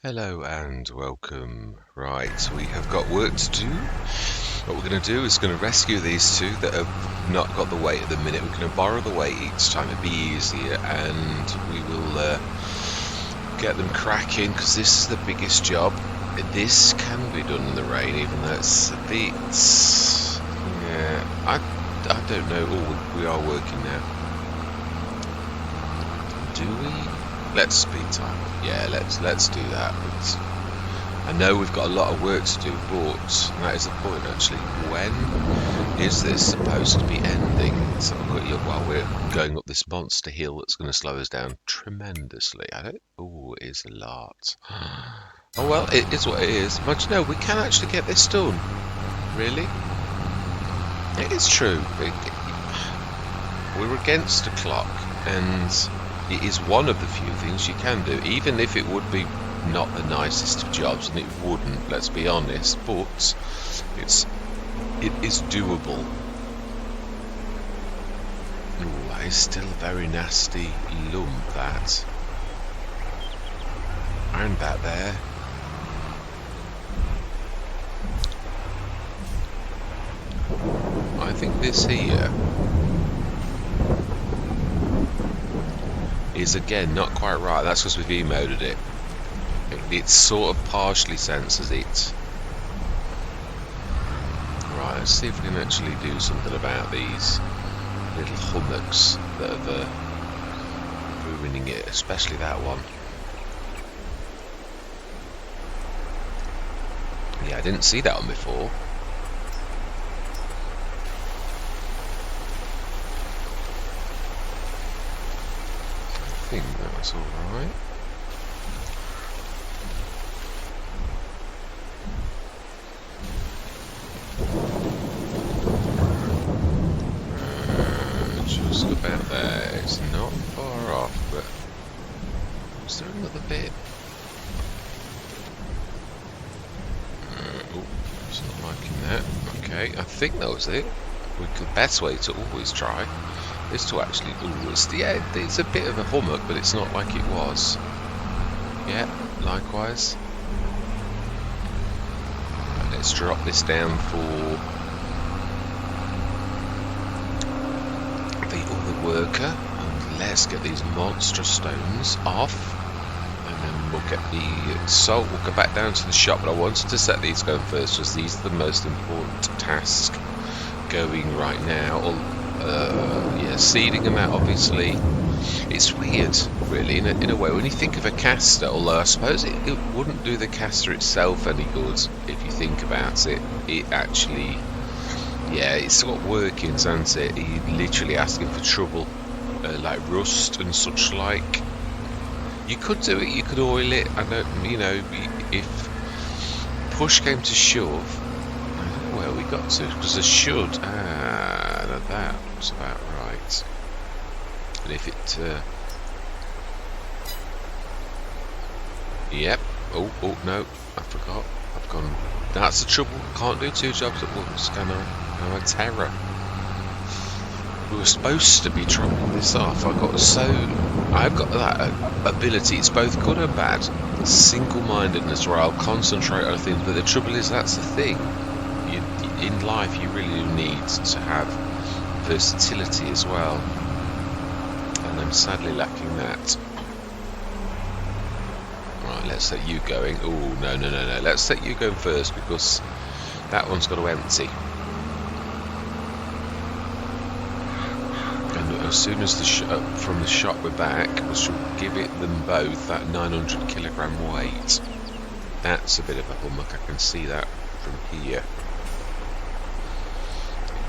Hello and welcome. Right, we have got work to do. What we're going to do is going to rescue these two that have not got the weight at the minute. We're going to borrow the weight each time, it'll be easier, and we will get them cracking because this is the biggest job. This can be done in the rain, even though it's a bit. Yeah, I don't know. Oh, we are working now. Do we? Let's speed time. Yeah, let's do that. I know we've got a lot of work to do, but that is the point actually. When is this supposed to be ending? So I've got you while we're going up this monster hill that's going to slow us down tremendously. I don't. Oh, it is a lot. Oh well, it is what it is. But you know, we can actually get this done. Really, it is true. We're against the clock, and it is one of the few things you can do, even if it would be not the nicest of jobs, and it wouldn't, let's be honest, but it is doable. Ooh, that is still a very nasty lump, that. And that there. I think this here is again not quite right. That's because we've emoted it. It sort of partially senses it. Right, let's see if we can actually do something about these little hummocks that are ruining it, especially that one. Yeah, I didn't see that one before. I think that's alright. Just about there. It's not far off, but is there another bit? Oh, it's not liking that. Okay, I think that was it. The best way to always try is to actually. Ooh, it's a bit of a hummock, but it's not like it was. Yeah, likewise. Right, let's drop this down for the other worker, and let's get these monster stones off. And then we'll get the salt. We'll go back down to the shop, but I wanted to set these going first because these are the most important task going right now. Yeah, seeding them out, obviously. It's weird, really, in a way, when you think of a caster, although I suppose it wouldn't do the caster itself any good if you think about it. It actually, yeah, it's got workings, hasn't it? You're literally asking for trouble, like rust and such like. You could do it, you could oil it, I don't, you know, if push came to shove. Where we got to, because there should, that was about right. And if it, yep, oh no, I forgot, I've gone, that's the trouble, can't do two jobs at once, can I? I'm a terror. We were supposed to be dropping this off, I've got that ability, it's both good and bad, single-mindedness, where I'll concentrate on things, but the trouble is, that's the thing. In life you really do need to have versatility as well, and I'm sadly lacking that. Right, let's set you going. Oh no, let's set you going first, because that one's got to empty, and as soon as from the shop we're back, we should give them both that 900 kilogram weight. That's a bit of a hummock, I can see that from here.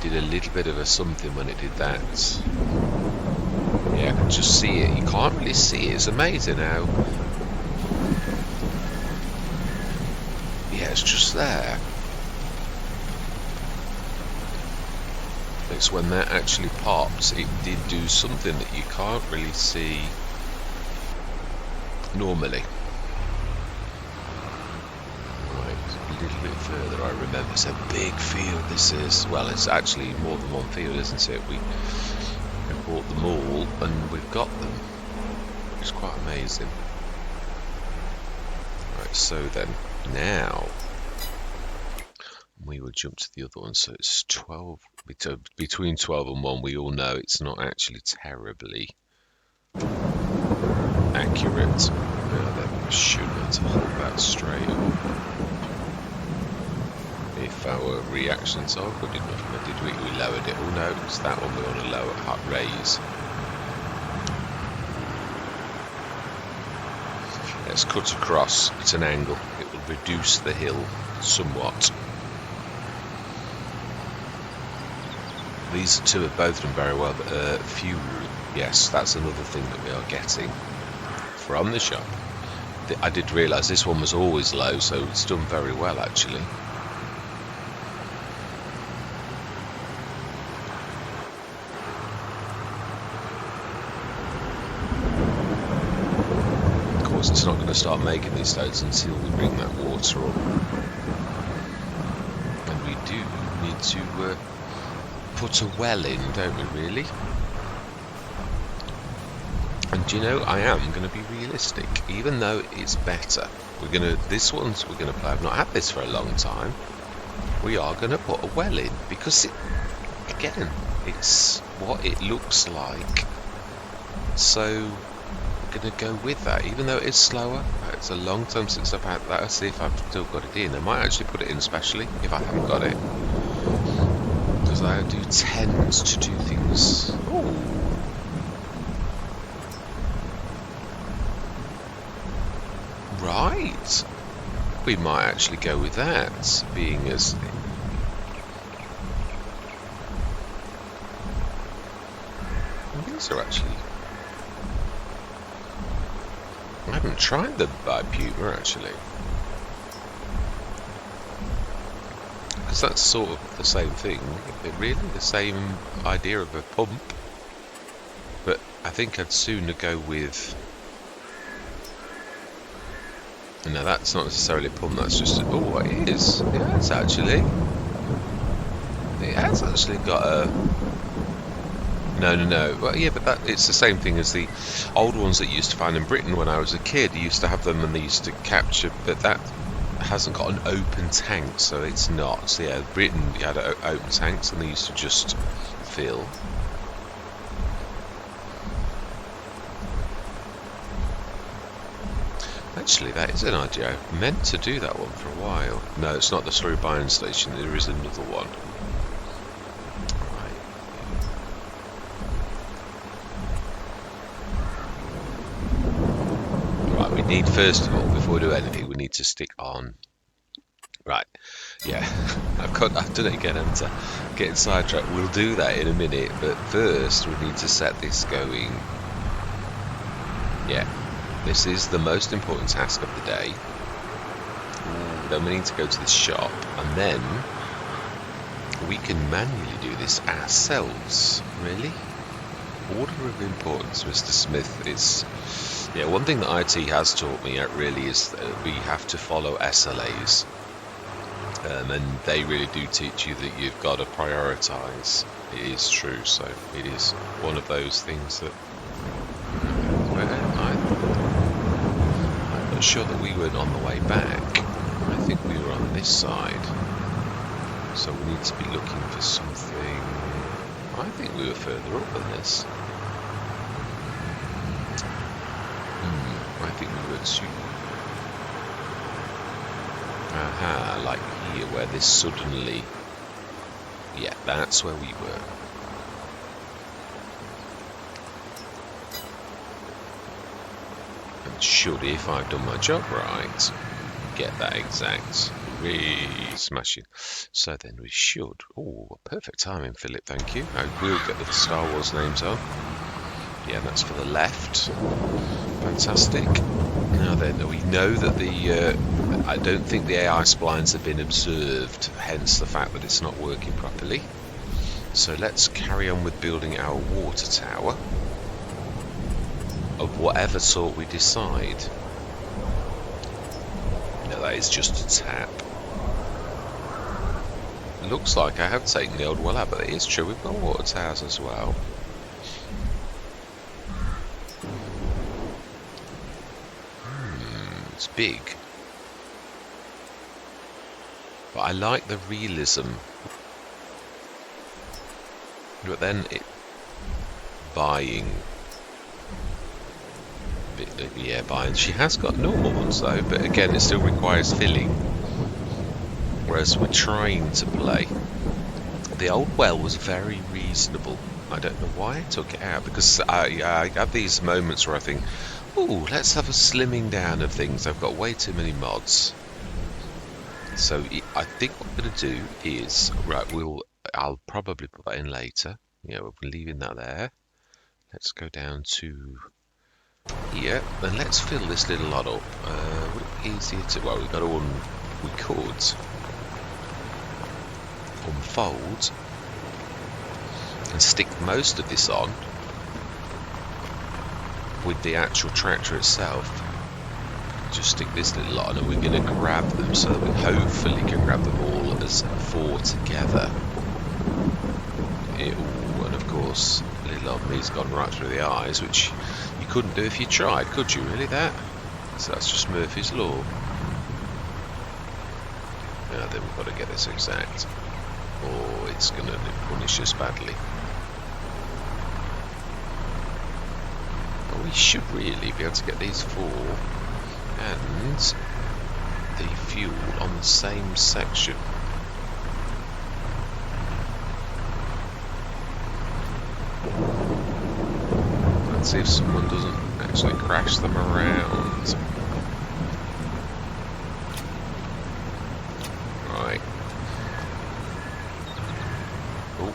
Did a little bit of a something when it did that. Yeah, I can just see it. You can't really see it. It's amazing how. Yeah, it's just there. It's when that actually pops, it did do something that you can't really see normally. A little bit further, I remember. It's a big field, this is. Well, it's actually more than one field, isn't it? We bought them all and we've got them. It's quite amazing. Right, So then, now we will jump to the other one. So it's 12, between 12 and 1. We all know it's not actually terribly accurate. Now then, we should be able to hold that straight up. If our reactions are good enough. Now, did we lowered it? Oh no, it's that one we want to lower, raise. Let's cut across. It's an angle. It will reduce the hill somewhat. These two have both done very well. Fuel, yes, that's another thing that we are getting from the shop. I did realise this one was always low, so it's done very well actually. Of course, it's not going to start making these stones until we bring that water up. And we do need to put a well in, don't we, really? And you know, I am going to be realistic, even though it's better. We're going to play. I've not had this for a long time. We are going to put a well in because again, it's what it looks like. So we're going to go with that, even though it's slower. It's a long time since I've had that. I'll see if I've still got it in. I might actually put it in especially if I haven't got it. Because I do tend to do things. Ooh. Right. We might actually go with that, being as these are actually. I haven't tried them by Puma actually. Because that's sort of the same thing, really, the same idea of a pump. But I think I'd sooner go with. No, that's not necessarily a pump. That's just. Oh, it is. Yeah, it's actually. It has actually got a. No. Well, yeah, but it's the same thing as the old ones that you used to find in Britain when I was a kid. You used to have them and they used to capture, but that hasn't got an open tank, so it's not. So yeah, Britain you had open tanks and they used to just fill. Actually, that is an idea. I meant to do that one for a while. No, it's not the Slurry Buying Station. There is another one. Right, we need, first of all, before we do anything, we need to stick on. Right, yeah, I've done it again, haven't I? Getting sidetracked. We'll do that in a minute, but first we need to set this going. Yeah. This is the most important task of the day. Then we need to go to the shop, and then we can manually do this ourselves. Really? Order of importance, Mr. Smith, is... Yeah, one thing that IT has taught me really is that we have to follow SLAs. And they really do teach you that you've got to prioritise. It is true, so it is one of those things that... I'm sure that we weren't on the way back. I think we were on this side. So we need to be looking for something. I think we were further up than this. I think we were too. Aha, like here where this suddenly. Yeah, that's where we were. Should, if I've done my job right, get that exact smashing. So then we should. Oh, perfect timing, Philip. Thank you. I will get the Star Wars names on. Yeah, that's for the left. Fantastic. Now then, we know that the. I don't think the AI splines have been observed, hence the fact that it's not working properly. So let's carry on with building our water tower. Of whatever sort we decide. No, that is just a tap. Looks like I have taken the old well out, but it is true, we've got water towers as well. It's big. But I like the realism. But then buying. Yeah, buying. She has got normal ones though, but again, it still requires filling. Whereas we're trying to play. The old well was very reasonable. I don't know why I took it out, because I have these moments where I think, ooh, let's have a slimming down of things. I've got way too many mods. So I think what I'm going to do is, right, I'll probably put that in later. Yeah, we're leaving that there. Let's go down to here, and let's fill this little lot up. Would it be easier to, well, we've got to we could unfold and stick most of this on with the actual tractor itself. Just stick this little lot on, and we're going to grab them so that we hopefully can grab them all as 4 together. And of course, little old me's gone right through the eyes, which you couldn't do if you tried, could you really, that? So that's just Murphy's Law. Now then, we've got to get this exact, or it's going to punish us badly. But we should really be able to get these 4 and the fuel on the same section. Let's see if someone doesn't actually crash them around. Right. Oh.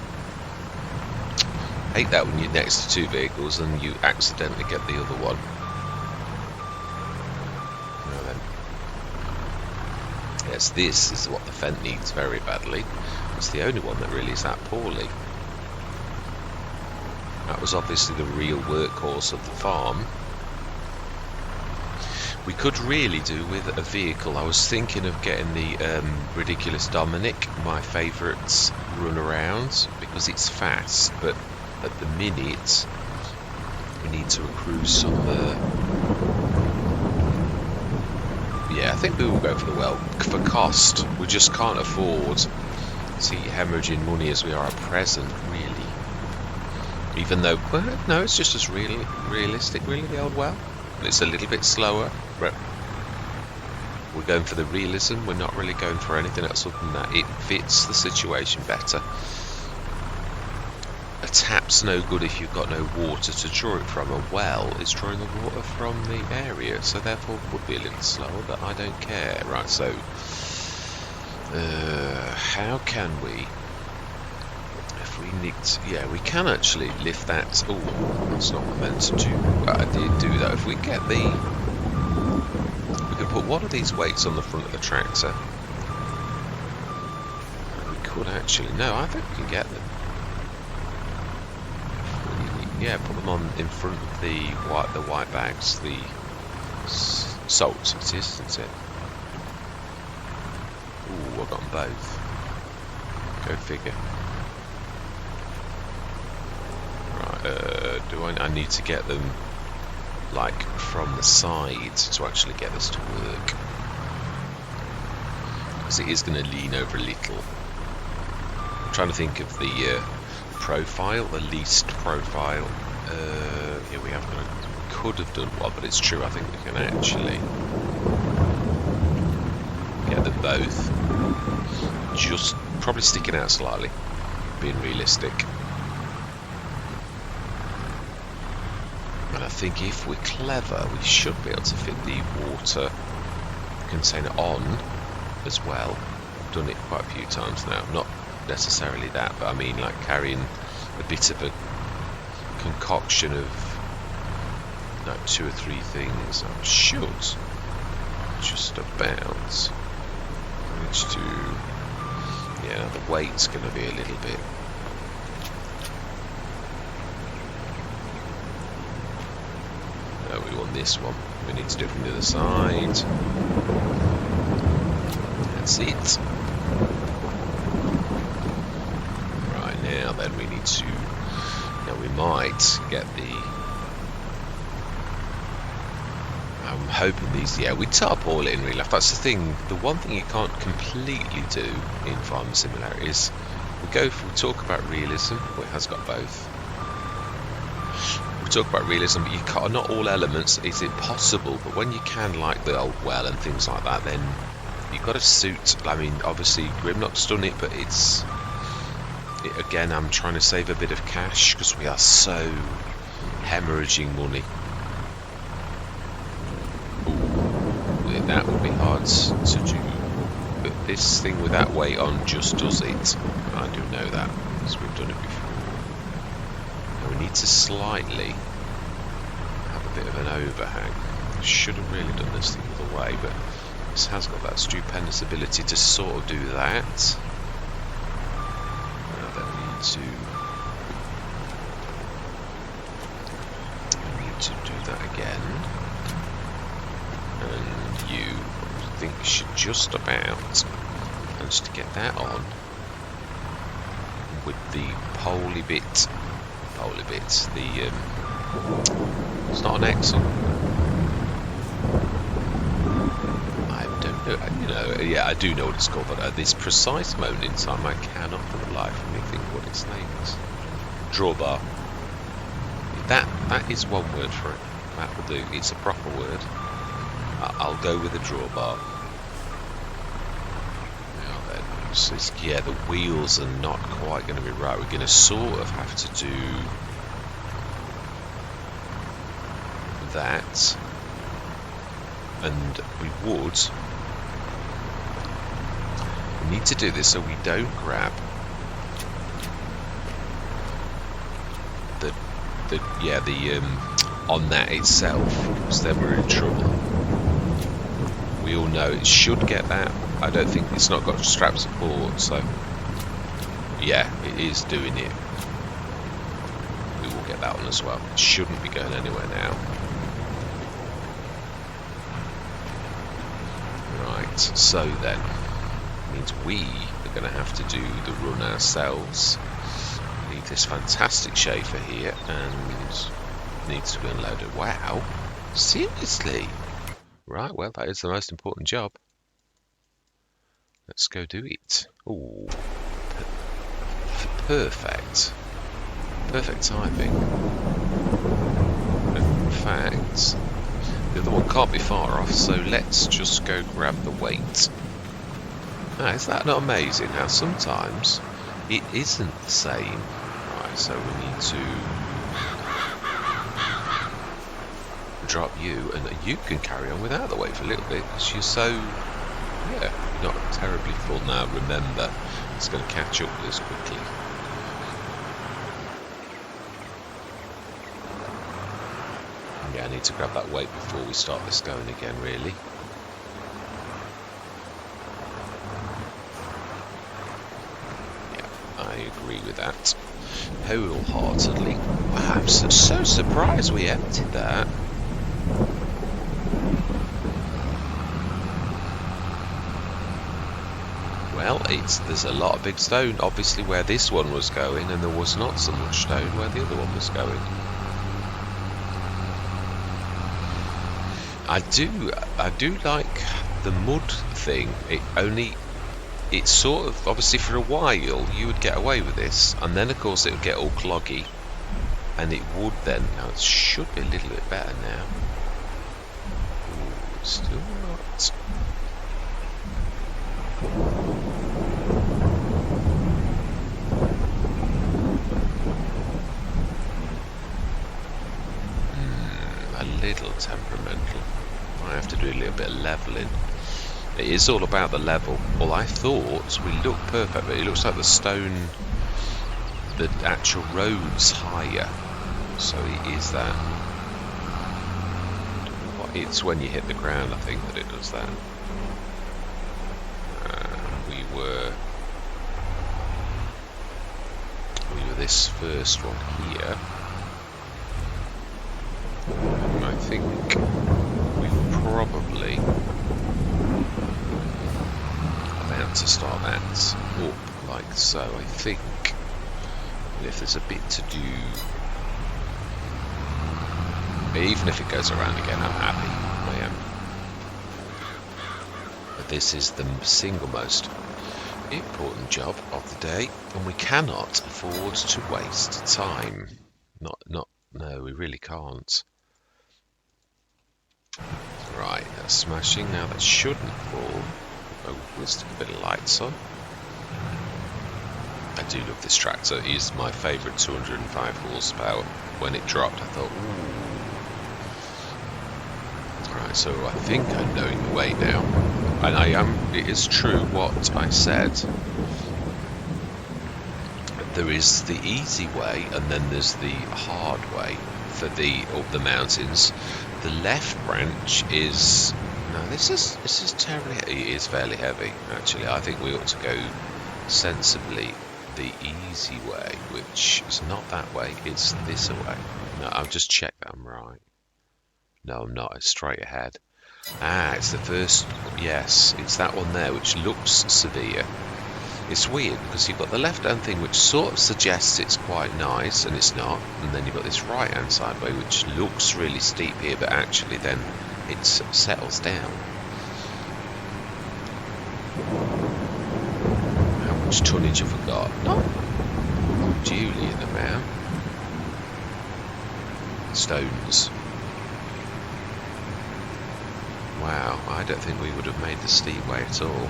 Hate that when you're next to 2 vehicles and you accidentally get the other one. Yes, this is what the Fendt needs very badly. It's the only one that really is that poorly. That was obviously the real workhorse of the farm. We could really do with a vehicle. I was thinking of getting the Ridiculous Dominic, my favourite run around, because it's fast, but at the minute we need to accrue some yeah, I think we will go for the well. For cost, we just can't afford to keep hemorrhaging money as we are at present, really. Even though, well, no, it's just as realistic, really, the old well. It's a little bit slower, but we're going for the realism. We're not really going for anything else other than that. It fits the situation better. A tap's no good if you've got no water to draw it from. A well is drawing the water from the area, so therefore it would be a little slower, but I don't care. Right, so how can we, if we need to, yeah, we can actually lift that. Oh, that's not what I meant to do. I did do that. If we get we could put one of these weights on the front of the tractor. We could actually, no, I think we can get them. Yeah, put them on in front of the white bags, the salt it is, isn't it? Ooh, I've got them both. Go figure. Right, I need to get them like from the side to actually get this to work. Because it is going to lean over a little. I'm trying to think of the profile, the least profile. Yeah, we could have done one, but it's true. I think we can actually get them both. Just probably sticking out slightly, being realistic. And I think if we're clever, we should be able to fit the water container on as well. I've done it quite a few times now. Not necessarily that, but I mean like carrying a bit of a concoction of like 2 or 3 things. I should just about manage to, yeah, the weight's going to be a little bit. No, we want this one. We need to do it from the other side. That's it. Right, now then we need to, now we might get the, I'm hoping These, yeah, we tarpaul it in real life. That's the thing. The one thing you can't completely do in Farming Simulator is we talk about realism. Well, it has got both. We talk about realism, but you can't. Not all elements is it possible. But when you can, like the old well and things like that, then you've got to suit. I mean, obviously Grimlock's done it, but again, I'm trying to save a bit of cash because we are so hemorrhaging money. Ooh, that would be hard to do. But this thing with that weight on just does it. I do know that because we've done it before. Now we need to slightly have a bit of an overhang. Should have really done this the other way, but this has got that stupendous ability to sort of do that. Now then we need to do that again. And you, I think, should just about manage to get that on with the poley bit. It's not an axle. I don't know. You know, yeah, I do know what it's called, but at this precise moment in time, I cannot for the life of me think what its name is. Drawbar. That is one word for it. That will do. It's a proper word. I'll go with a drawbar. Now then, so yeah, the wheels are not quite going to be right. We're going to sort of have to do that, and we need to do this so we don't grab the on that itself, because then we're in trouble. We all know it should get that. I don't think it's not got strap support, so yeah, it is doing it. We will get that one as well. It shouldn't be going anywhere now. Right, so then means we are going to have to do the run ourselves. Leave this fantastic Schaefer here and needs to be unloaded. Wow, seriously? Right, well, that is the most important job. Let's go do it. Ooh, perfect. Perfect timing. In fact, the other one can't be far off, so let's just go grab the weight. Now, is that not amazing how sometimes it isn't the same? Right, so we need to drop you, and you can carry on without the weight for a little bit because you're so, yeah, not terribly full now. Remember, it's going to catch up with us quickly. Yeah, I need to grab that weight before we start this going again, really. Yeah, I agree with that wholeheartedly. Wow, I'm so surprised we emptied that. Well, there's a lot of big stone, obviously, where this one was going, and there was not so much stone where the other one was going. I do like the mud thing. It's sort of, obviously for a while you would get away with this, and then of course it would get all cloggy, and it would then, now it should be a little bit better now. Ooh, still not. A little temperamental. I have to do a little bit of levelling. It is all about the level. Well, I thought we looked perfect, but it looks like the stone, the actual road's higher. So it is that. It's when you hit the ground, I think, that it does that. We were this first one here. I think we're probably about to start that up like so. I think if there's a bit to do, even if it goes around again, I'm happy. I am. This is the single most important job of the day, and we cannot afford to waste time. No, we really can't. Right, that's smashing. Now that shouldn't fall. Oh, let's stick a bit of lights on. I do love this tractor. It is my favourite 205 horsepower. When it dropped, I thought, ooh. Right, so I think I'm knowing the way now. And I am, it is true what I said. There is the easy way, and then there's the hard way for the up the mountains. The left branch is, no, this is terribly, it is fairly heavy, actually. I think we ought to go sensibly the easy way, which is not that way, it's this way. No, I'll just check that I'm right. No, I'm not, it's straight ahead. Ah, it's the first, yes, it's that one there, which looks severe. It's weird, because you've got the left-hand thing, which sort of suggests it's quite nice, and it's not. And then you've got this right-hand side way, which looks really steep here, but actually then it settles down. How much tonnage have we got? Not duly in amount. Stones. Wow, I don't think we would have made the steep way at all.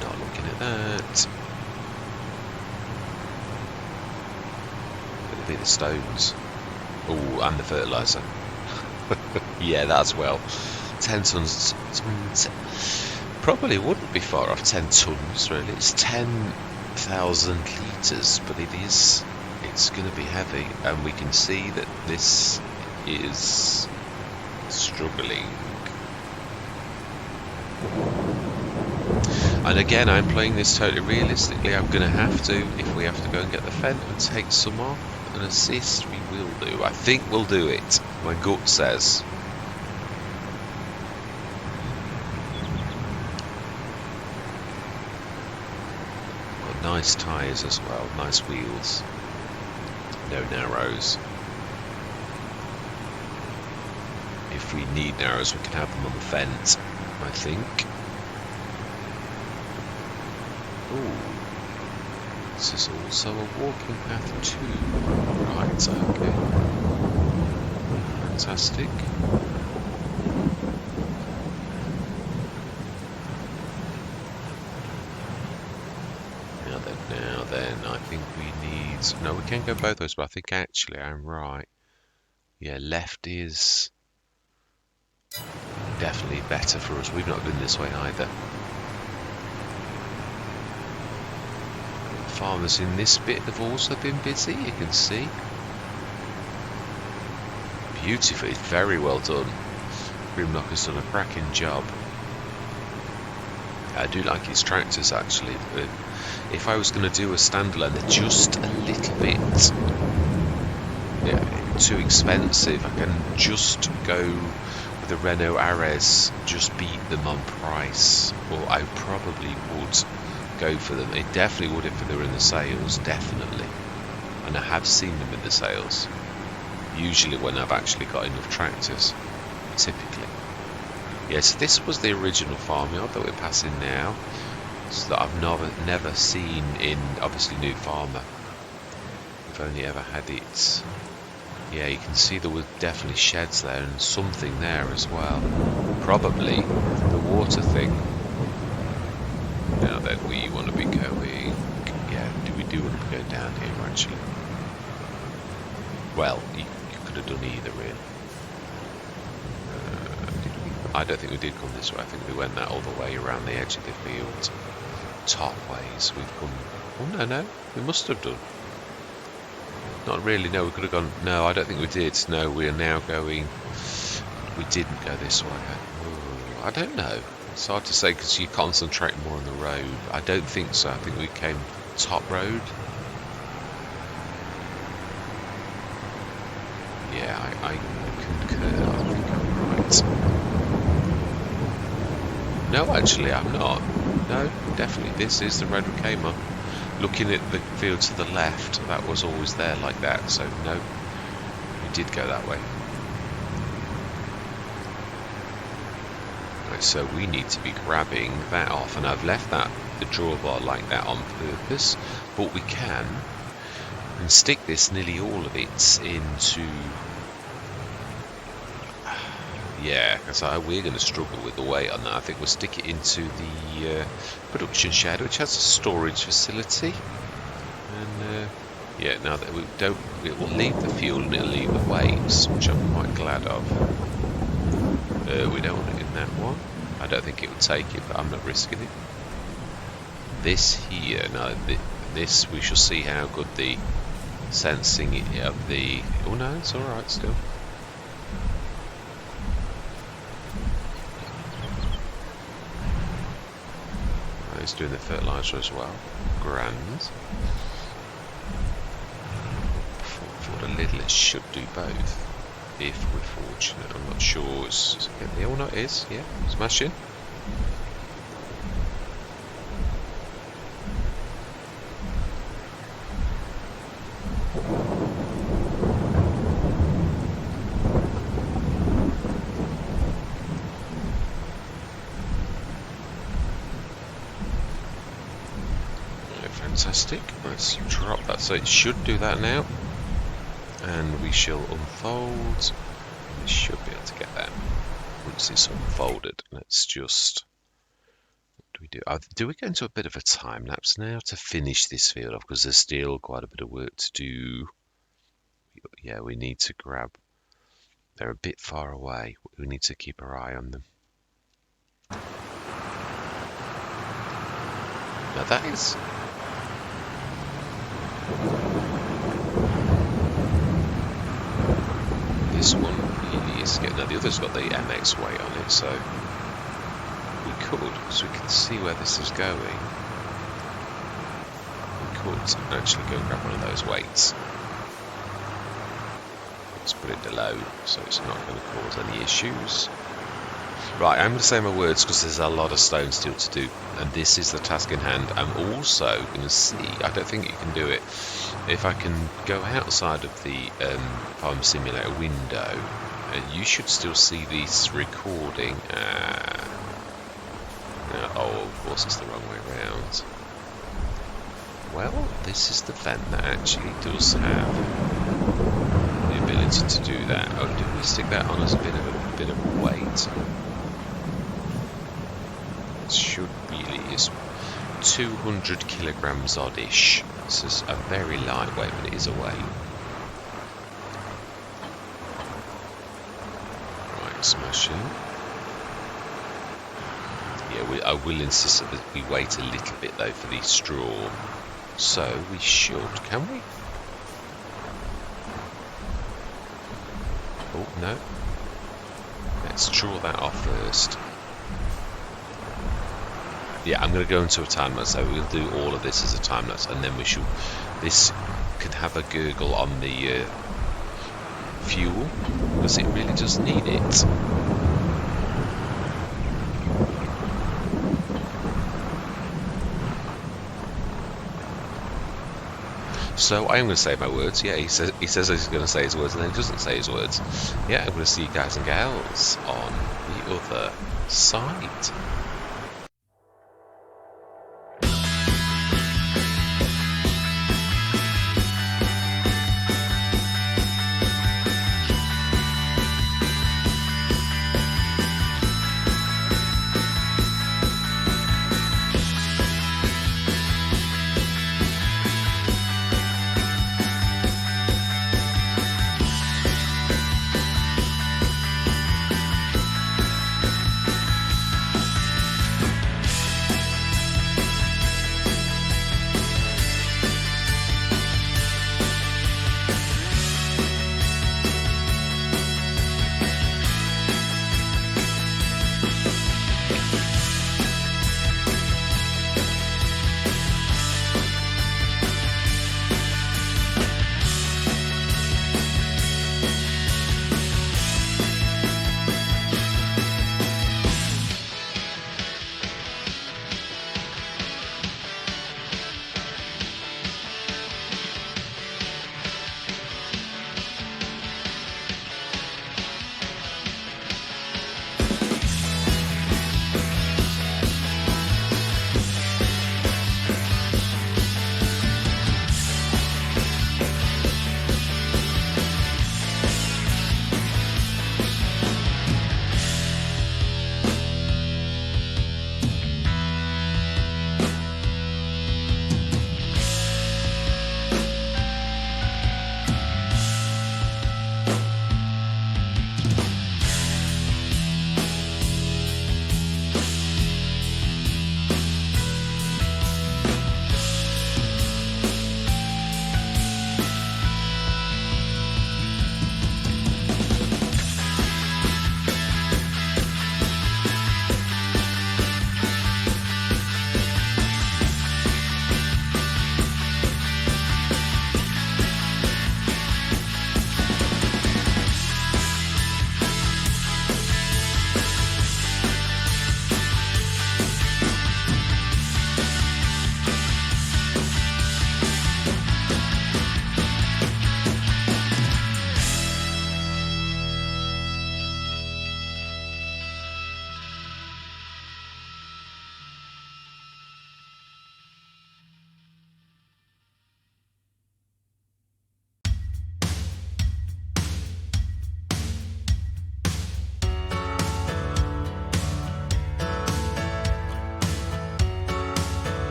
Not looking at that. It'll be the stones. Oh, and the fertiliser. Yeah, that's well. 10 tons. Probably wouldn't be far off 10 tons, really. It's 10,000 litres, but it is. It's going to be heavy, and we can see that this is struggling. And again, I'm playing this totally realistically. I'm going to have to, if we have to go and get the fence and take some off and assist, we will do. I think we'll do it. My gut says. Got nice tyres as well, nice wheels. No narrows. If we need narrows, we can have them on the fence, I think. Ooh. This is also a walking path too. Right, okay. Fantastic. Now then, I think we need... No, we can go both ways, but I think actually I'm right. Yeah, left is definitely better for us. We've not been this way either. Farmers in this bit have also been busy, you can see. Beautifully, very well done. Grimlocker's done a cracking job. I do like his tractors actually, but if I was going to do a standalone, they're just a little bit too expensive. I can just go with the Renault Ares, just beat them on price, or I probably would go for them. It definitely would if they were in the sales, definitely. And I have seen them in the sales. Usually when I've actually got enough tractors, typically. Yes, this was the original farmyard that we're passing now. So that I've never seen in, obviously, New Farmer. We've only ever had it. Yeah, you can see there were definitely sheds there and something there as well. Probably the water thing. Now then, we want to be going... Yeah, we do want to be going down here, actually. Well, you could have done either, really. I don't think we did come this way. I think we went that all the way around the edge of the field. Top ways. We've come... Oh, no. We must have done. Not really, no. We could have gone... No, I don't think we did. No, we are now going... We didn't go this way. Oh, I don't know. It's hard to say because you concentrate more on the road. I don't think so. I think we came top road. Yeah, I concur. I think I'm right. No, actually, I'm not. No, definitely, this is the road we came on. Looking at the field to the left, that was always there like that, so no, we did go that way. Right, so we need to be grabbing that off, and I've left the drawbar like that on purpose, but we can and stick this, nearly all of it, into... Yeah, because we're going to struggle with the weight on that. I think we'll stick it into the production shed, which has a storage facility. And yeah, now that it will leave the fuel and it'll leave the weights, which I'm quite glad of. We don't want it in that one. I don't think it would take it, but I'm not risking it. This here, now this we shall see how good the sensing of the... Oh no, it's alright still. Oh, he's doing the fertiliser as well. Grand. For a little it should do both. If we're fortunate, I'm not sure. Oh no, it is, yeah, smashing. Fantastic. Let's drop that. So it should do that now. And we shall unfold. We should be able to get that once it's unfolded. Let's just... What do we do? Do we go into a bit of a time lapse now to finish this field off? Because there's still quite a bit of work to do. Yeah, we need to grab... They're a bit far away. We need to keep our eye on them. Now that is... This one really is getting... Now the other's got the MX weight on it, so we could, because we can see where this is going, we could actually go and grab one of those weights. Let's put it below, so it's not going to cause any issues. Right, I'm going to say my words because there's a lot of stone still to do, and this is the task in hand. I'm also going to see, I don't think you can do it, if I can go outside of the farm simulator window, you should still see this recording. Oh, of course it's the wrong way around. Well, this is the vent that actually does have the ability to do that. Oh, did we stick that on as a bit of a weight? It should really is 200 kilograms oddish. This is a very lightweight, but it is a weight. Right, smashing. Yeah, I will insist that we wait a little bit though for the straw. So we should, can we? Oh no. Let's draw that off first. Yeah, I'm going to go into a time lapse, so we'll do all of this as a time lapse, and then we shall... This can have a gurgle on the fuel, because it really does need it. So I am going to say my words. Yeah, he says he's going to say his words, and then he doesn't say his words. Yeah, I'm going to see you guys and gals on the other side.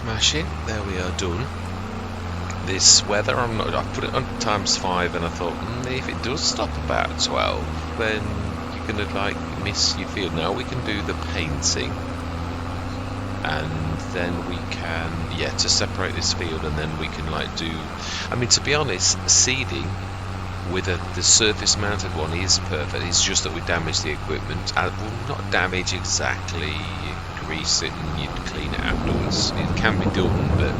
Smashing. There we are, done. This weather, I've put it on ×5, and I thought, if it does stop about 12, then you're gonna like miss your field. Now we can do the painting, and then we can, to separate this field, and then we can like do. I mean, to be honest, seeding with the surface mounted one is perfect. It's just that we damage the equipment. Well, not damage exactly. You grease it and you clean it afterwards. It can be done, but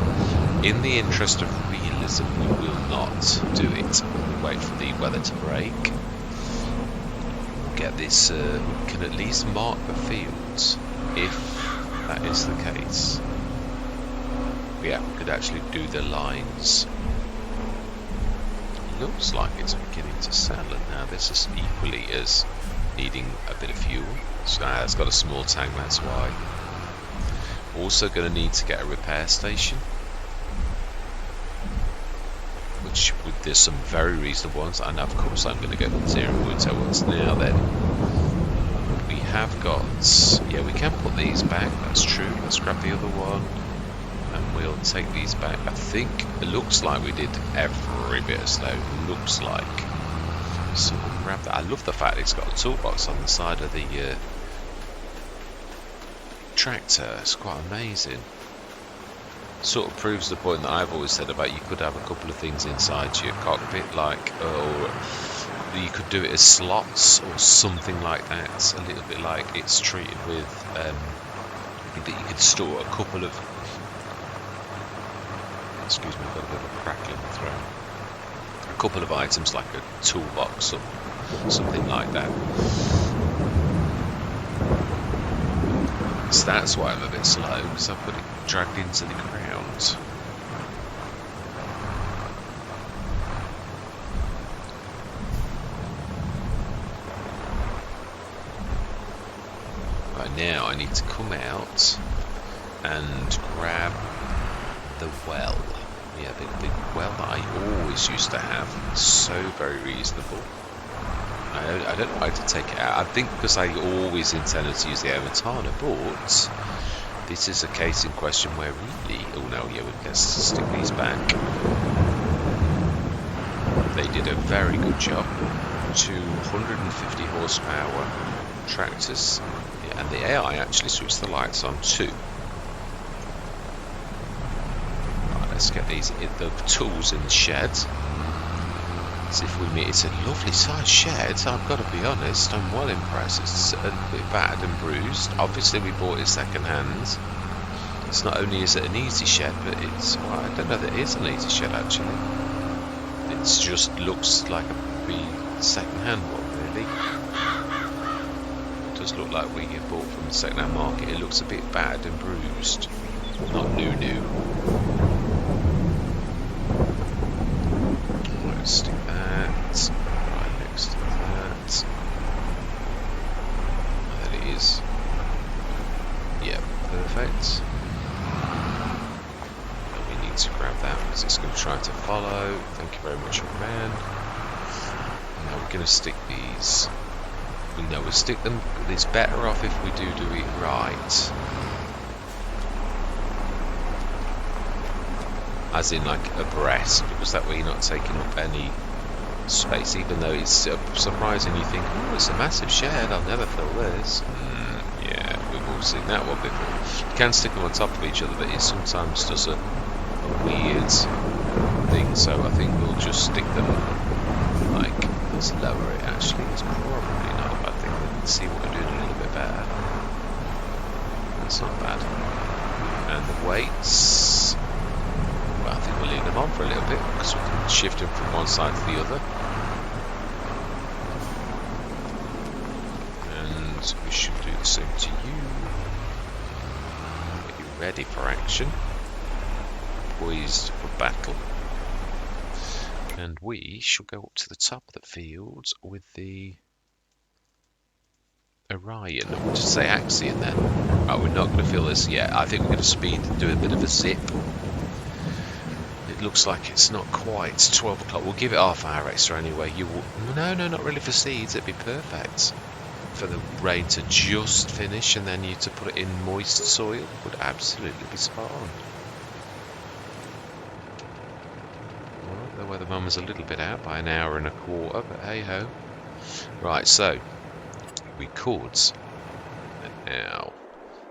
in the interest of realism, we will not do it. We'll wait for the weather to break. We'll get this. We can at least mark the fields if that is the case. Yeah, we could actually do the lines. Looks like it's beginning to settle, and now this is equally as needing a bit of fuel. So it's got a small tank, that's why. Also going to need to get a repair station, which there's some very reasonable ones, and of course I'm going to go for material wood. So what's now then? We have got, we can put these back, that's true. Let's grab the other one. And we'll take these back. I think it looks like we did every bit of snow. Looks like. So we'll grab that. I love the fact it's got a toolbox on the side of the tractor. It's quite amazing. Sort of proves the point that I've always said about you could have a couple of things inside your cockpit, like, or you could do it as slots or something like that. A little bit like it's treated with that you could store a couple of. Excuse me, I've got a bit of a crackle in the throat. A couple of items like a toolbox or something like that. So that's why I'm a bit slow, because I've got it dragged into the ground. Right now I need to come out and grab the well. Yeah, the big well that I always used to have. So very reasonable. I don't know why to take it out. I think because I always intended to use the Amatana, but this is a case in question where really, oh no, yeah, we can stick these back. They did a very good job. 250 horsepower tractors, and the AI actually switched the lights on too. Let's get the tools in the shed. See if we meet. It's a lovely sized shed. I've got to be honest. I'm well impressed. It's a bit bad and bruised. Obviously, we bought it second hand. It's not only is it an easy shed, but it's. Well, I don't know that it is an easy shed actually. It just looks like a second hand one, really. It does look like we bought from the second hand market. It looks a bit bad and bruised. Not new. Stick that right next to that. There it is. Yeah, perfect. And we need to grab that because it's going to try to follow. Thank you very much, young man. Now we're going to stick these. We know we'll stick them. It's better off if we do it right. As in like abreast, because that way you're not taking up any space, even though it's surprising. You think, oh, it's a massive shed, I'll never fill this. Yeah, we've all seen that one before. You can stick them on top of each other, but it sometimes does a weird thing, so I think we'll just stick them like, let's lower it actually. It's probably not a bad thing. Let's see what we're doing a little bit better. That's not bad. And the weights, I think we'll leave them on for a little bit because we can shift them from one side to the other. And we should do the same to you. Get you ready for action. Poised for battle. And we shall go up to the top of the field with the Orion. We'll just say Axion then. Right, we're not going to fill this yet. I think we're going to speed and do a bit of a zip. Looks like it's not quite 12 o'clock. We'll give it half hour extra anyway. No, not really for seeds. It'd be perfect for the rain to just finish and then you to put it in moist soil. Would absolutely be spot on. the moment a little bit out by an hour and a quarter, but hey ho. Right, so we could now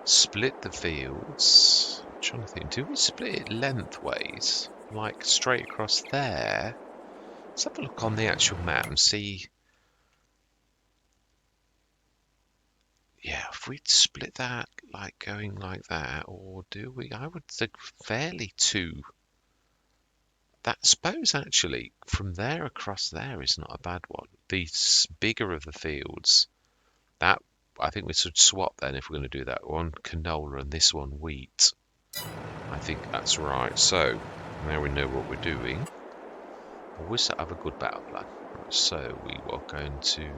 split the fields. I'm trying to think, do we split it lengthways? Like straight across there? Let's have a look on the actual map and see. Yeah, if we split that like going like that, or do we? I would think fairly to that. Suppose actually from there across there is not a bad one. The bigger of the fields, that I think we should swap then if we're going to do that. One canola and this one wheat. I think that's right. So now we know what we're doing. Always have a good battle plan. Right, so we are going to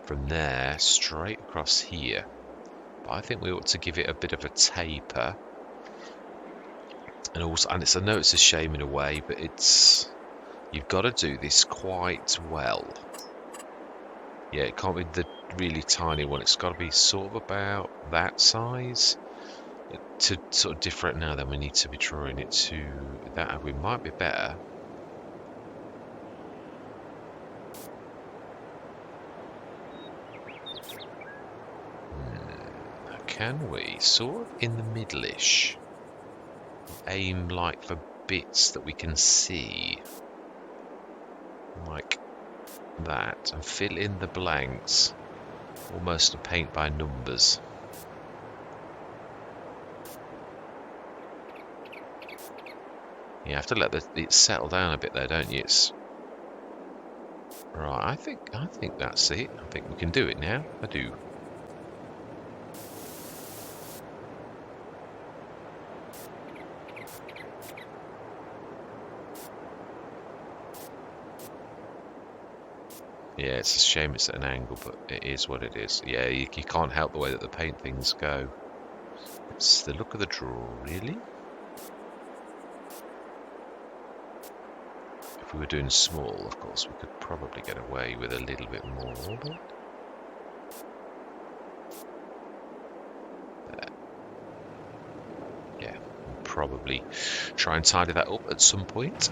from there straight across here. But I think we ought to give it a bit of a taper. And also, and I know it's a shame in a way, but you've got to do this quite well. Yeah, it can't be the really tiny one. It's got to be sort of about that size. To sort of different now, then we need to be drawing it to that. We might be better. Can we sort of in the middle-ish aim like for bits that we can see like that and fill in the blanks, almost a paint by numbers. You have to let it settle down a bit there, don't you? It's right. I think that's it. I think we can do it now. I do. Yeah, it's a shame it's at an angle, but it is what it is. Yeah, you can't help the way that the paint things go. It's the look of the draw, really. If we were doing small, of course, we could probably get away with a little bit more, but... yeah, we'll probably try and tidy that up at some point.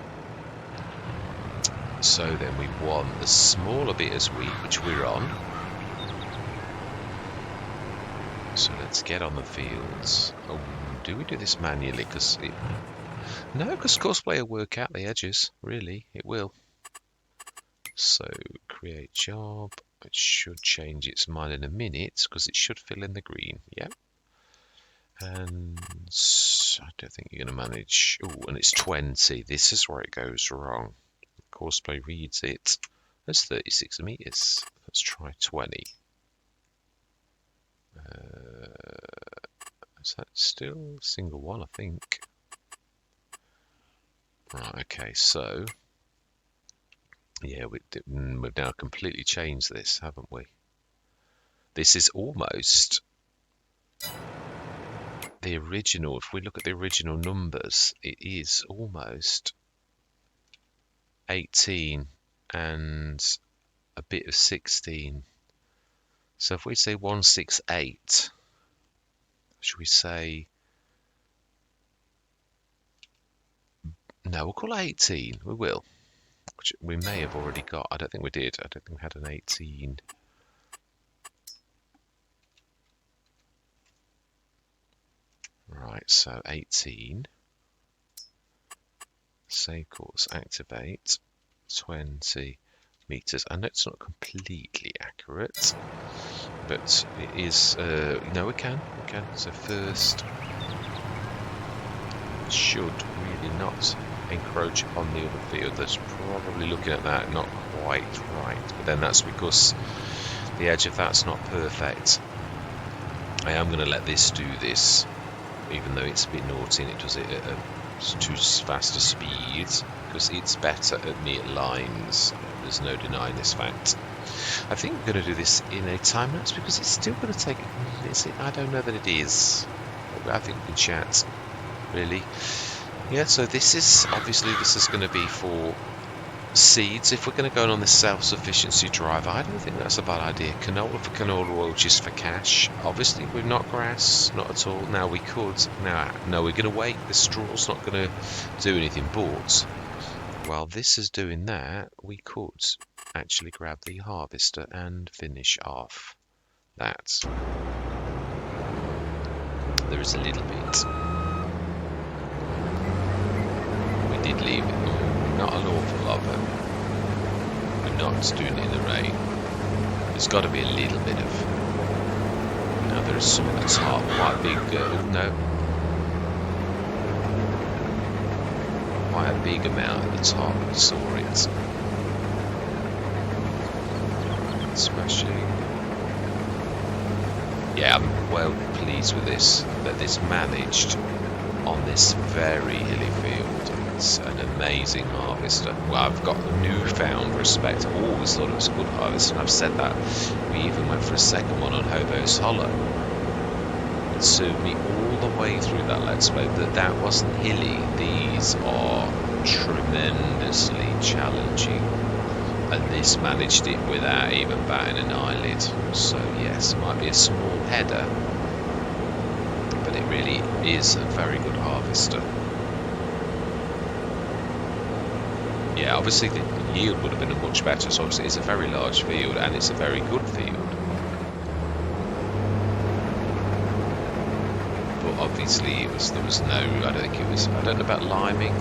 So then we want the smaller bit as wheat, which we're on. So let's get on the fields. Oh, do we do this manually? Because Courseplay will work out the edges. Really, it will. So create job. It should change its mind in a minute because it should fill in the green. Yeah. And I don't think you're going to manage. Oh, and it's 20. This is where it goes wrong. Courseplay reads it as 36 meters. Let's try 20. Is that still single one? I think. Right. Okay. So yeah, we've now completely changed this, haven't we? This is almost the original. If we look at the original numbers, it is almost 18 and a bit of 16. So if we say 168, should we say, no, we'll call it 18. We will, which we may have already got. I don't think we did. I don't think we had an 18. Right, so 18. Save course, activate, 20 meters. I know it's not completely accurate, but it is. No, we can. So first, should really not encroach upon the other field. That's probably looking at that not quite right, but then that's because the edge of that's not perfect. I am going to let this do this, even though it's a bit naughty and it does it at a too fast a speed, because it's better at neat lines. There's no denying this fact. I think we're going to do this in a time lapse because it's still going to take. I don't know that it is. I think we can chat. Really, yeah. So this is going to be for seeds. If we're going to go on the self-sufficiency drive, I don't think that's a bad idea. Canola for canola oil, just for cash. Obviously, we're not grass, not at all. Now we could. No, we're going to wait. The straw's not going to do anything. But while this is doing that, we could actually grab the harvester and finish off that. There is a little bit. We did leave it, not an awful lot of it. We're not doing it in the rain. There's got to be a little bit of. Now there is some at the top, quite big. No. Quite a big amount at the top. I saw it. Smashing. Yeah, I'm well pleased with this. That this managed on this very hilly field. It's an amazing harvester. Well, I've got a newfound respect. I've always thought it was a good harvester, and I've said that. We even went for a second one on Hobo's Hollow. It served me all the way through that Let's Play that wasn't hilly. These are tremendously challenging, and this managed it without even batting an eyelid. So yes, it might be a small header, but it really is a very good harvester. Yeah, obviously the yield would have been much better, so obviously it's a very large field and it's a very good field. But obviously there was no, I don't know about liming.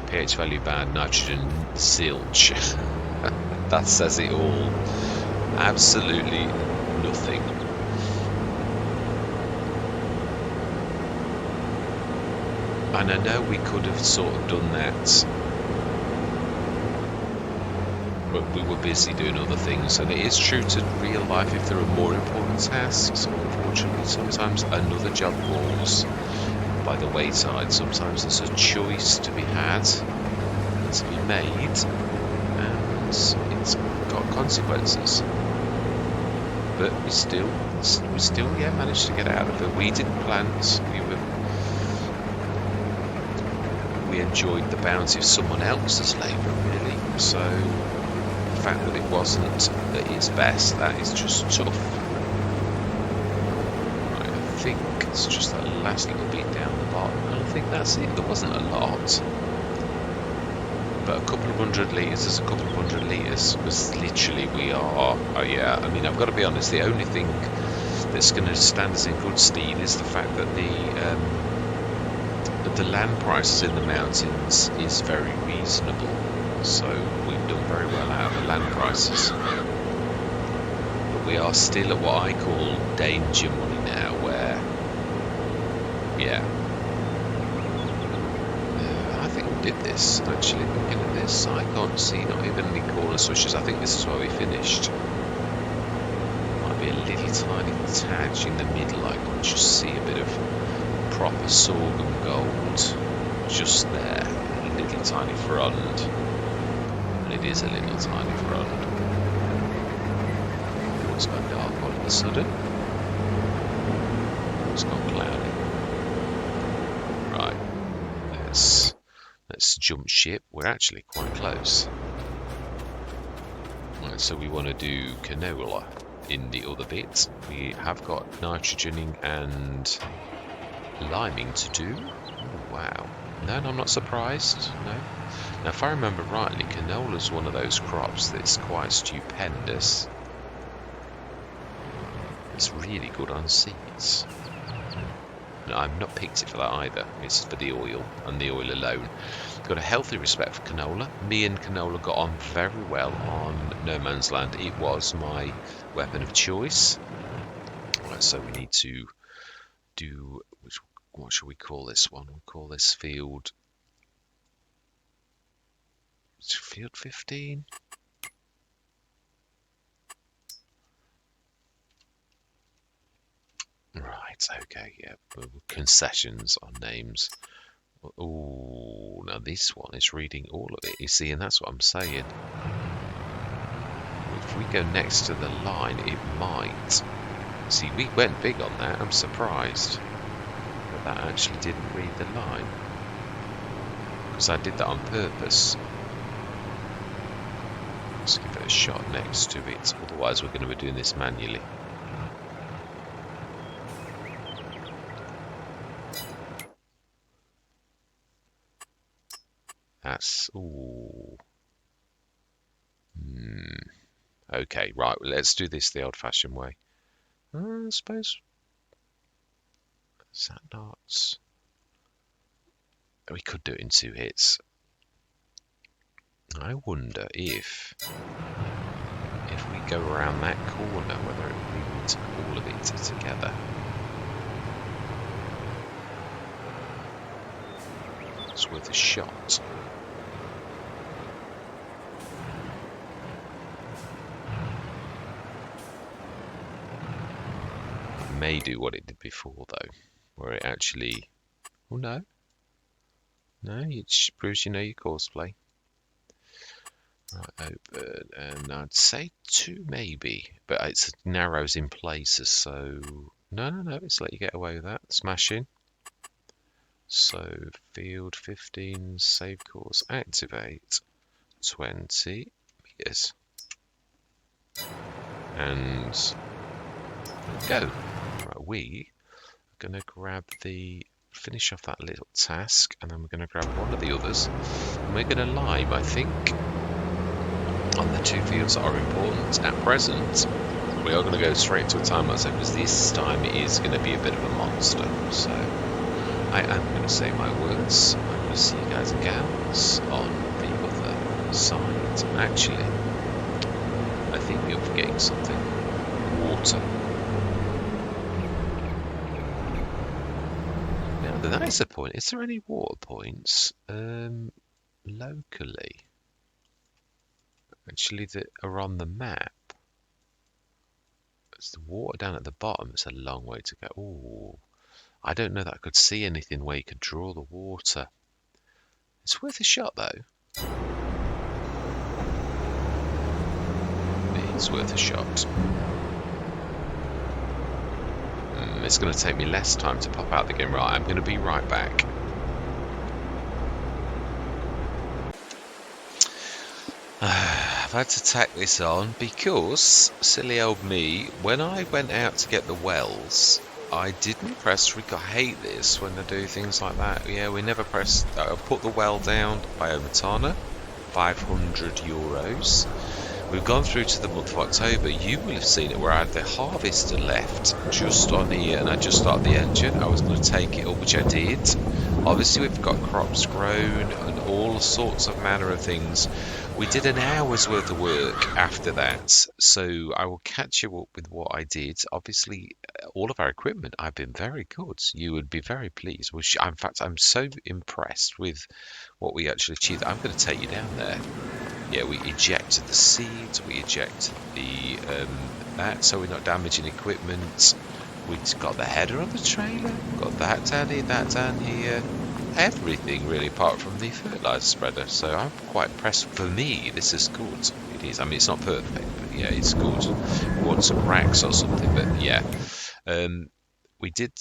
pH value bad, nitrogen zilch. That says it all. Absolutely nothing. And I know we could have sort of done that, but we were busy doing other things. And it is true to real life, if there are more important tasks, unfortunately sometimes another job falls by the wayside. Sometimes there's a choice to be had, to be made, and it's got consequences. But we still managed to get out of it. We didn't plant. We enjoyed the bounty of someone else's labour, really. So the fact that it wasn't at its best, that is just tough. Right, I think it's just that last little bit down the bottom, and I think that's it. There wasn't a lot, but a couple of 100 litres is a couple of 100 litres. Was literally we are. Oh yeah, I mean, I've got to be honest. The only thing that's going to stand us in good stead is the fact that the land prices in the mountains is very reasonable, so we've done very well out of the land prices. But we are still at what I call danger money now, where, yeah, I think we did this actually. Looking at this, I can't see not even any corner switches. I think this is where we finished. Might be a little tiny touch in the middle. I can just see a bit of proper sorghum gold just there, a little tiny frond, and it is a little tiny frond. It's gone dark all of a sudden. It's gone cloudy. Right, let's jump ship. We're actually quite close. Right, so we want to do canola in the other bit. We have got nitrogening and liming to do. Oh, wow. No, I'm not surprised. No. Now, if I remember rightly, canola is one of those crops that's quite stupendous. It's really good on seeds. No, I've not picked it for that either. It's for the oil and the oil alone. Got a healthy respect for canola. Me and canola got on very well on No Man's Land. It was my weapon of choice. Right, so we need to do, what shall we call this one? We'll call this field 15. Right, okay, yeah. Concessions on names. Oh, now this one is reading all of it, you see, and that's what I'm saying. If we go next to the line, it might. See, we went big on that. I'm surprised that that actually didn't read the line, because I did that on purpose. Let's give it a shot next to it, otherwise we're going to be doing this manually. That's... Ooh. Okay, right. Well, let's do this the old-fashioned way. I suppose... Is that not... We could do it in 2 hits. I wonder if we go around that corner, whether it would be to all of it together. It's worth a shot. It may do what it did before, though, where it actually... Oh, no. No, it proves you know your courseplay. Right, open, and I'd say 2 maybe, but it narrows in places, so... No, it's let you get away with that. Smashing. So, field 15, save course, activate, 20 meters. And go. Right, we are going to grab finish off that little task, and then we're going to grab one of the others. And we're going to lime, I think, on the 2 fields that are important at present. We are going to go straight to a time lapse because this time it is going to be a bit of a monster. So I am going to say my words. I'm going to see you guys and gals on the other side. Actually, I think you're forgetting something. Water. Now, the nicer point, is there any water points locally? Actually, that are on the map. It's the water down at the bottom. It's a long way to go. Ooh, I don't know that I could see anything where you could draw the water. It's worth a shot, though. It's worth a shot. It's going to take me less time to pop out the game. Right, I'm going to be right back. I've had to tack this on because, silly old me, when I went out to get the wells, I didn't press I hate this when I do things like that. Yeah, we never pressed... I put the well down by Omatana, 500 euros. We've gone through to the month of October. You will have seen it where I had the harvester left just on here and I just started the engine. I was going to take it up, which I did. Obviously, we've got crops grown and all sorts of manner of things. We did an hour's worth of work after that, so I will catch you up with what I did. Obviously, all of our equipment, I've been very good. You would be very pleased. In fact, I'm so impressed with what we actually achieved. I'm going to take you down there. Yeah, we ejected the seeds, we ejected the that, so we're not damaging equipment. We've got the header on the trailer, got that down here, everything really apart from the fertilizer spreader. So I'm quite impressed. For me, this is good. It is. I mean, it's not perfect, but yeah, it's good. We want some racks or something, but yeah, we did.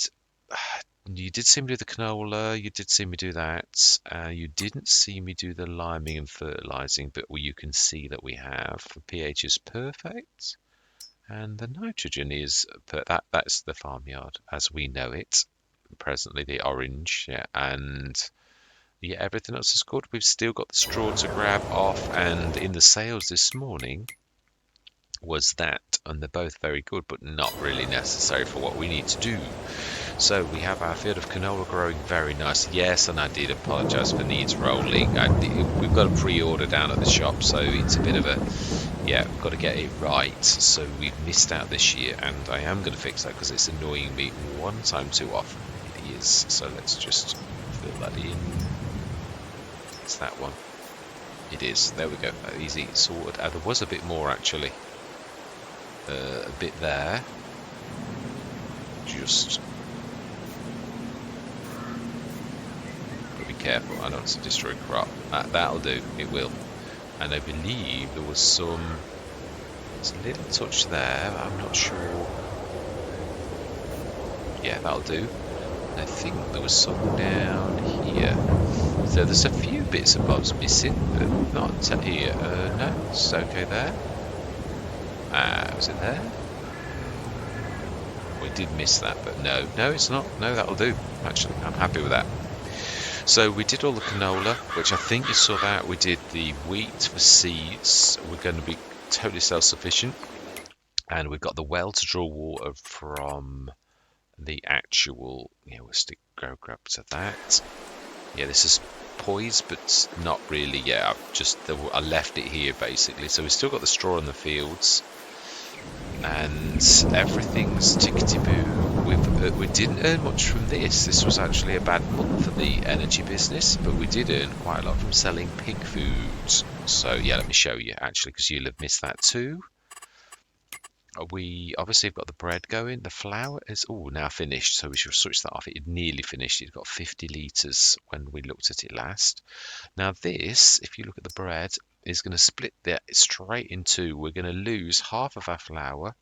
You did see me do the canola, you did see me do that. You didn't see me do the liming and fertilizing, but you can see that we have. The pH is perfect, and the nitrogen is that's the farmyard as we know it. Presently, the orange, yeah, and yeah, everything else is good. We've still got the straw to grab off, and in the sales this morning was that, and they're both very good, but not really necessary for what we need to do. So we have our field of canola growing very nice. Yes, and I did apologise for needs rolling. We've got a pre-order down at the shop, so it's a bit of a... Yeah, we've got to get it right. So we've missed out this year, and I am going to fix that because it's annoying me one time too often. It is. So let's just fill that in. It's that one. It is. There we go. Easy sorted. There was a bit more, actually. A bit there. Just... careful, I don't want to destroy crop. That'll do, it will. And I believe there was there's a little touch there, I'm not sure. Yeah, that'll do. I think there was some down here. So there's a few bits and bobs missing, but not here. No, it's okay there. Was it there? We did miss that, but no, it's not. No, that'll do. Actually, I'm happy with that. So we did all the canola, which I think you saw that. We did the wheat for seeds. We're going to be totally self-sufficient. And we've got the well to draw water from the actual, we'll go grab to that. Yeah, this is poised, but not really. Yeah, I left it here basically. So we've still got the straw in the fields. And everything's tickety-boo. We didn't earn much from this. This was actually a bad month for the energy business, but we did earn quite a lot from selling pig foods. So yeah, let me show you actually, because you'll have missed that too. We obviously have got the bread going. The flour is now finished, so we should switch that off. It had nearly finished. It got 50 litres when we looked at it last. Now this, if you look at the bread, is going to split that straight in two. We're going to lose half of our flour,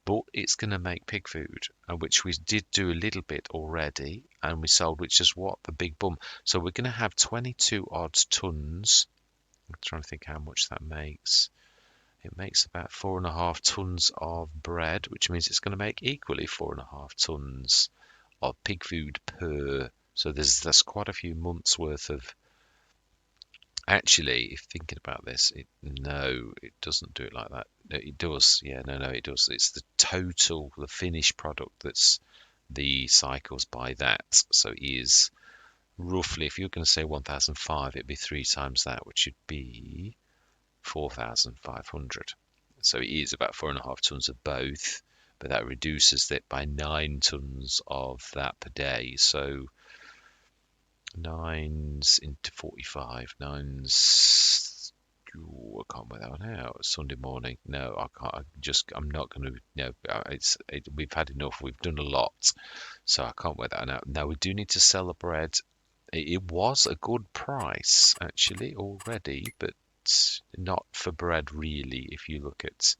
but it's going to make pig food, which we did do a little bit already, and we sold, which is what the big bump. So we're going to have 22 odd tons. I'm trying to think how much that makes. It makes about 4.5 tons of bread, which means it's going to make equally 4.5 tons of pig food per. So that's quite a few months worth of. Actually, if thinking about this, no, it doesn't do it like that. No, it does. Yeah, no, it does. It's the total, the finished product that's the cycles by that. So it is roughly, if you're going to say 1,005, it'd be 3 times that, which would be 4,500. So it is about 4.5 tons of both, but that reduces it by 9 tons of that per day. So 9s into 45. 9s. Ooh, I can't work that one out. Sunday morning. No, I can't. I'm not going to. No, we've had enough. We've done a lot, so I can't work that one out. Now we do need to sell the bread. It was a good price actually already, but not for bread really. If you look at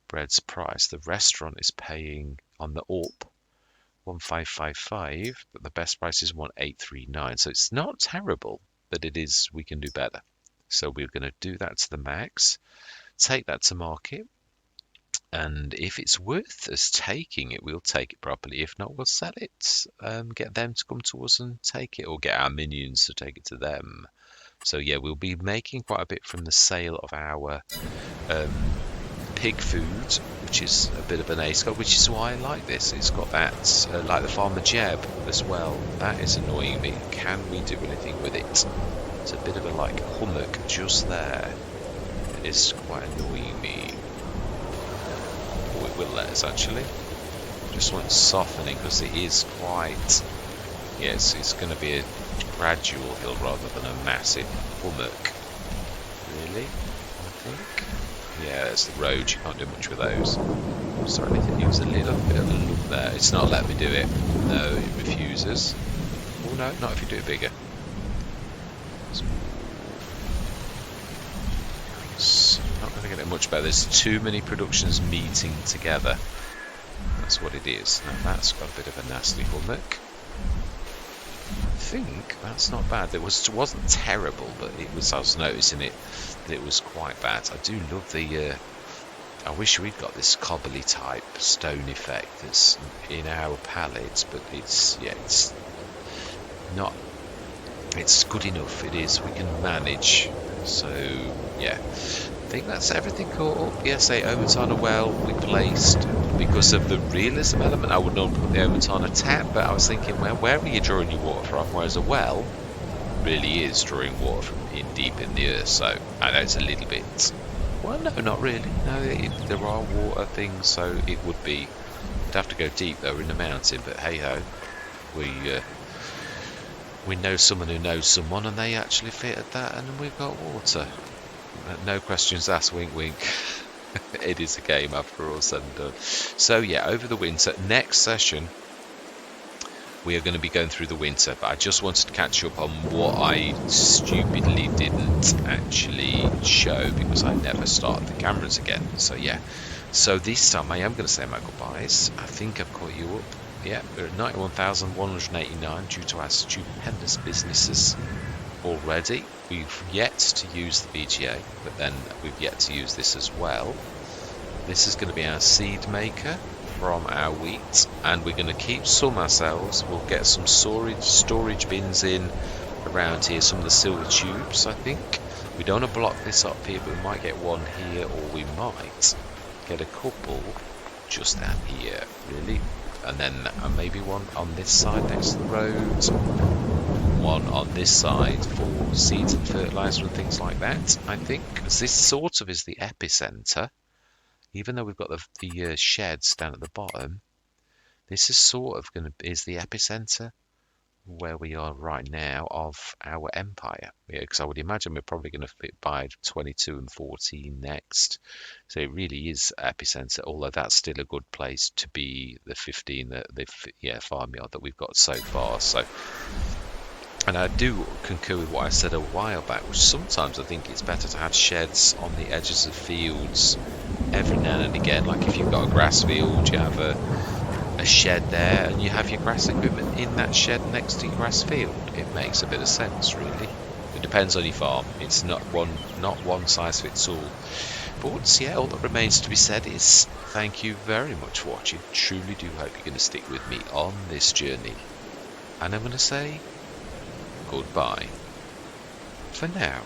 bread's price, the restaurant is paying on the up 1,555, but the best price is 1,839. So it's not terrible, but it is. We can do better. So we're going to do that to the max, take that to market, and if it's worth us taking it, we'll take it properly. If not, we'll sell it. Get them to come to us and take it, or get our minions to take it to them. So yeah, we'll be making quite a bit from the sale of our pig food, which is a bit of an ace card, which is why I like this. It's got that, like the Farmer Jeb as well. That is annoying me. Can we do anything with it? It's a bit of a hummock just there. It is quite annoying me. Oh, it will let us actually. Just want softening because it is quite. Yes, it's going to be a gradual hill rather than a massive hummock. Really, I think. Yeah, that's the road. You can't do much with those. Sorry, it was a little bit of a look there. It's not letting me do it. No, it refuses. Oh no, not if you do it bigger. It's not going to get it much better. There's too many productions meeting together. That's what it is. Now that's got a bit of a nasty hummock. I think that's not bad. It wasn't terrible, but it was. I was noticing it. It was quite bad. I do love the. I wish we'd got this cobbly type stone effect that's in our palettes, but it's not. It's good enough. It is. We can manage. So yeah, I think that's everything caught up. Yes, the Omatana well we placed because of the realism element. I would not put the Omatana tap, but I was thinking, well, where are you drawing your water from? Whereas a well really is drawing water from deep in the earth. So I know it's a little bit. Well, no, not really. No, there are water things, so it would be. You'd have to go deep though in the mountain. But hey ho, we know someone who knows someone, and they actually fitted that, and we've got water. No questions asked. Wink, wink. It is a game after all said and done. So yeah, over the winter, next session we are going to be going through the winter, but I just wanted to catch up on what I stupidly didn't actually show because I never started the cameras again. So yeah, so this time I am going to say my goodbyes. I think I've caught you up. Yeah, we're at 91,189 due to our stupendous businesses already. We've yet to use the BGA, but then we've yet to use this as well. This is going to be our seed maker from our wheat, and we're going to keep some ourselves. We'll get some storage bins in around here, some of the silver tubes, I think. We don't want to block this up here, but we might get one here, or we might get a couple just down here, really. And then maybe one on this side next to the road, one on this side for seeds and fertilizer and things like that, I think. Because this sort of is the epicenter, even though we've got the sheds down at the bottom. This is sort of is the epicenter where we are right now of our empire. Yeah, because I would imagine we're probably going to fit by 22 and 14 next. So it really is epicenter, although that's still a good place to be the 15 farmyard that we've got so far. So, and I do concur with what I said a while back, which sometimes I think it's better to have sheds on the edges of fields every now and again. Like if you've got a grass field, you have a shed there, and you have your grass equipment in that shed next to your grass field. It makes a bit of sense, really. It depends on your farm. It's not one size fits all. But yeah, all that remains to be said is thank you very much for watching. Truly do hope you're going to stick with me on this journey. And I'm going to say goodbye for now.